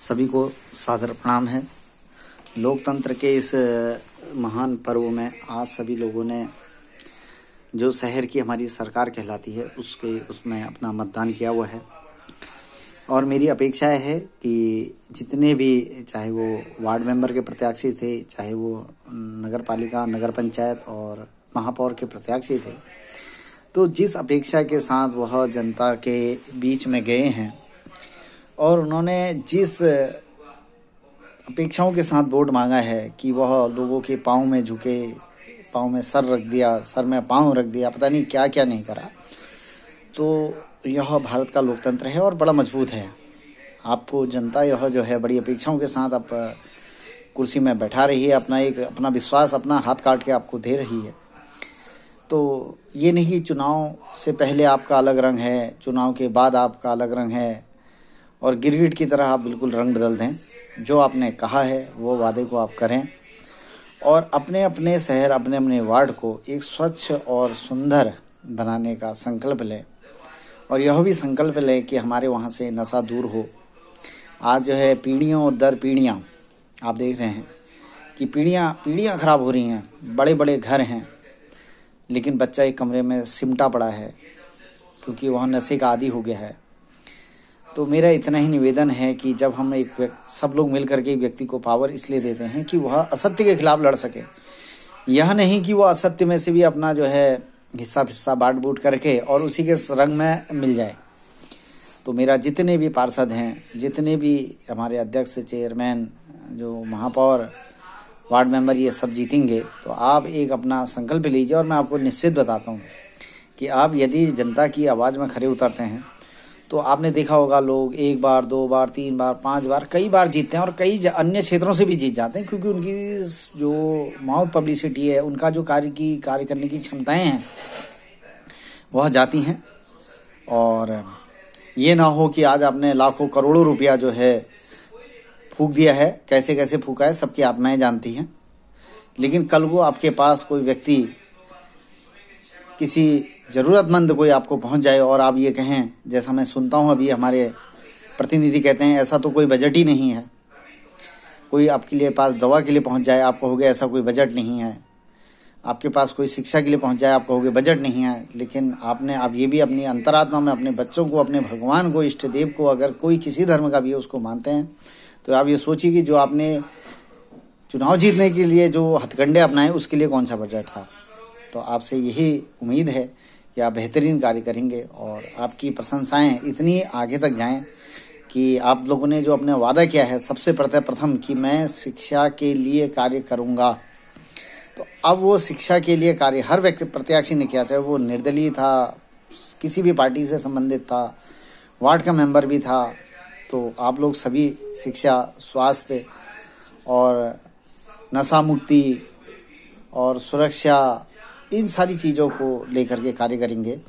सभी को सादर प्रणाम है। लोकतंत्र के इस महान पर्व में आज सभी लोगों ने जो शहर की हमारी सरकार कहलाती है उसमें अपना मतदान किया हुआ है। और मेरी अपेक्षा है कि जितने भी, चाहे वो वार्ड मेंबर के प्रत्याशी थे, चाहे वो नगर पालिका, नगर पंचायत और महापौर के प्रत्याशी थे, तो जिस अपेक्षा के साथ वह जनता के बीच में गए हैं और उन्होंने जिस अपेक्षाओं के साथ वोट मांगा है कि वह लोगों के पाँव में झुके, पाँव में सर रख दिया, सर में पाँव रख दिया, पता नहीं क्या क्या नहीं करा, तो यह भारत का लोकतंत्र है और बड़ा मजबूत है। आपको जनता यह जो है बड़ी अपेक्षाओं के साथ आप कुर्सी में बैठा रही है, अपना विश्वास, अपना हाथ काट के आपको दे रही है। तो ये नहीं चुनाव से पहले आपका अलग रंग है, चुनाव के बाद आपका अलग रंग है और गिरगिट की तरह आप बिल्कुल रंग बदल दें। जो आपने कहा है वो वादे को आप करें और अपने अपने शहर, अपने अपने वार्ड को एक स्वच्छ और सुंदर बनाने का संकल्प लें और यह भी संकल्प लें कि हमारे वहाँ से नशा दूर हो। आज जो है पीढ़ियों दर पीढ़ियाँ आप देख रहे हैं कि पीढ़ियाँ खराब हो रही हैं। बड़े बड़े घर हैं लेकिन बच्चा एक कमरे में सिमटा पड़ा है क्योंकि वह नशे का आदी हो गया है। तो मेरा इतना ही निवेदन है कि जब हम सब लोग मिलकर के एक व्यक्ति को पावर इसलिए देते हैं कि वह असत्य के खिलाफ लड़ सके, यह नहीं कि वह असत्य में से भी अपना जो है हिस्सा बांट बूट करके और उसी के रंग में मिल जाए। तो मेरा जितने भी पार्षद हैं, जितने भी हमारे अध्यक्ष, चेयरमैन, जो महापौर, वार्ड मेंबर, ये सब जीतेंगे, तो आप एक अपना संकल्प लीजिए और मैं आपको निश्चित बताता हूँ कि आप यदि जनता की आवाज़ में खरे उतरते हैं तो आपने देखा होगा लोग 1 बार, 2 बार, 3 बार, 5 बार, कई बार जीतते हैं और कई अन्य क्षेत्रों से भी जीत जाते हैं क्योंकि उनकी जो माउथ पब्लिसिटी है, उनका जो कार्य करने की क्षमताएं हैं वह जाती हैं। और ये ना हो कि आज आपने लाखों करोड़ों रुपया जो है फूंक दिया है, कैसे कैसे फूका है सबकी आत्माएं जानती हैं, लेकिन कल को आपके पास कोई व्यक्ति, किसी ज़रूरतमंद कोई आपको पहुंच जाए और आप ये कहें, जैसा मैं सुनता हूं अभी हमारे प्रतिनिधि कहते हैं ऐसा तो कोई बजट ही नहीं है। कोई आपके लिए पास दवा के लिए पहुंच जाए, आप कहोगे ऐसा कोई बजट नहीं है। आपके पास कोई शिक्षा के लिए पहुंच जाए, आप कहोगे बजट नहीं है। लेकिन आप ये भी अपनी अंतरात्मा में अपने बच्चों को, अपने भगवान को, इष्ट देव को, अगर कोई किसी धर्म का भी उसको मानते हैं, तो आप ये सोचिए कि जो आपने चुनाव जीतने के लिए जो हथकंडे अपनाए उसके लिए कौन सा बजट था। तो आपसे यही उम्मीद है कि आप बेहतरीन कार्य करेंगे और आपकी प्रशंसाएं इतनी आगे तक जाएं कि आप लोगों ने जो अपने वादा किया है सबसे प्रथम कि मैं शिक्षा के लिए कार्य करूंगा, तो अब वो शिक्षा के लिए कार्य हर व्यक्ति, प्रत्याशी ने किया, चाहे वो निर्दलीय था, किसी भी पार्टी से संबंधित था, वार्ड का मेंबर भी था। तो आप लोग सभी शिक्षा, स्वास्थ्य और नशा मुक्ति और सुरक्षा, इन सारी चीज़ों को लेकर के कार्य करेंगे।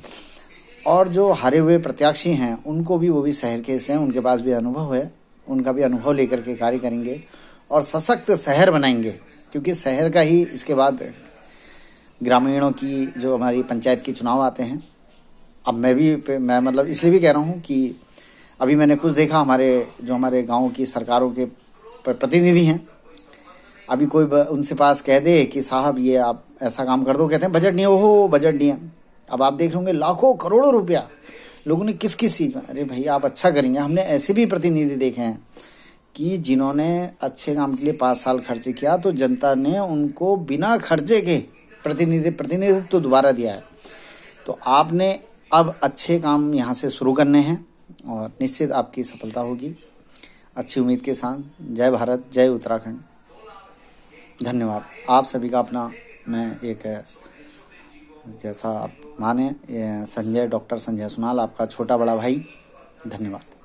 और जो हारे हुए प्रत्याशी हैं उनको भी, वो भी शहर के हैं, उनके पास भी अनुभव है, उनका भी अनुभव लेकर के कार्य करेंगे और सशक्त शहर बनाएंगे क्योंकि शहर का ही इसके बाद ग्रामीणों की जो हमारी पंचायत के चुनाव आते हैं। अब मैं मतलब इसलिए भी कह रहा हूँ कि अभी मैंने कुछ देखा, हमारे गाँव की सरकारों के प्रतिनिधि हैं, अभी कोई उनसे पास कह दे कि साहब ये आप ऐसा काम कर दो, कहते हैं बजट नहीं है, ओहो बजट नहीं है। अब आप देख होंगे लाखों करोड़ों रुपया लोगों ने किस चीज़ में, अरे भैया आप अच्छा करेंगे। हमने ऐसे भी प्रतिनिधि देखे हैं कि जिन्होंने अच्छे काम के लिए 5 साल खर्च किया तो जनता ने उनको बिना खर्चे के प्रतिनिधित्व तो दोबारा दिया है। तो आपने अब अच्छे काम यहाँ से शुरू करने हैं और निश्चित आपकी सफलता होगी। अच्छी उम्मीद के साथ जय भारत, जय उत्तराखंड। धन्यवाद। आप सभी का अपना, मैं एक जैसा आप माने, डॉक्टर संजय सुनाल, आपका छोटा बड़ा भाई। धन्यवाद।